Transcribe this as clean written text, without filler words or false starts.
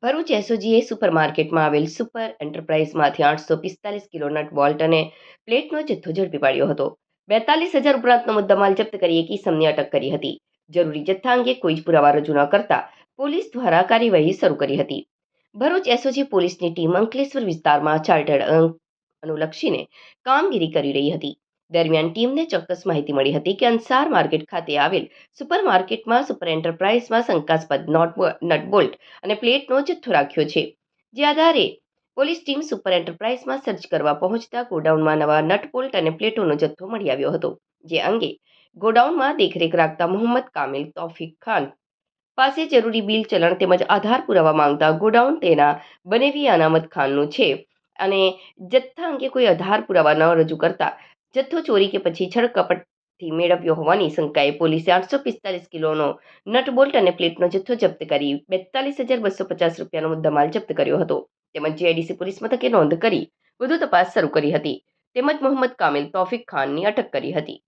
ભરૂચ એસઓજીએ સુપરમાર્કેટમાં આવેલ super એન્ટરપ્રાઇઝમાંથી 845 kilo nut bolt અને પ્લેટનો જથ્થો ઝડપી પાડ્યો હતો. 42,000 ઉપરાંતનો મુદ્દામાલ જપ્ત કરી એક ઇસમને અટક કરી હતી. જરૂરી જથ્થા અંગે કોઈ જ પુરાવા રજૂ ન કરતા પોલીસ દ્વારા કાર્યવાહી શરૂ કરી હતી. ભરૂચ એસઓજી પોલીસની ટીમ અંકલેશ્વર વિસ્તારમાં ચાર્ટર્ડ અનુલક્ષીને કામગીરી કરી રહી હતી. દરમિયાન ટીમને ચોક્કસ માહિતી મળી હતી કે અંસાર માર્કેટ ખાતે આવેલ સુપર માર્કેટમાં સુપર એન્ટરપ્રાઇઝમાં શંકાસ્પદ નટબોલ્ટ અને પ્લેટનો જથ્થો રાખ્યો છે. જે આધારે પોલીસ ટીમ સુપર એન્ટરપ્રાઇઝમાં સર્ચ કરવા પહોંચતા ગોડાઉનમાં નવા નટબોલ્ટ અને પ્લેટોનો જથ્થો મળી આવ્યો હતો. જે અંગે ગોડાઉનમાં દેખરેખ રાખતા મોહમ્મદ કામિલ તૌફીક ખાન પાસે જરૂરી બિલ ચલણ તેમજ આધાર પુરાવા માંગતા ગોડાઉન તેના બનેવી અનામત ખાનનું છે અને જથ્થા અંગે કોઈ આધાર પુરાવા ન રજૂ કરતા જથ્થો ચોરી કે પછી છળકપટથી મેળવ્યો હોવાની શંકાએ પોલીસે 845 કિલોનો નટબોલ્ટ અને પ્લેટનો જથ્થો જપ્ત કરી 42,250 રૂપિયાનો મુદ્દામાલ જપ્ત કર્યો હતો. તેમજ જીઆઈડીસી પોલીસ મથકે નોંધ કરી વધુ તપાસ શરૂ કરી હતી. તેમજ મોહમ્મદ કામિલ તૌફીક ખાનની અટક કરી હતી.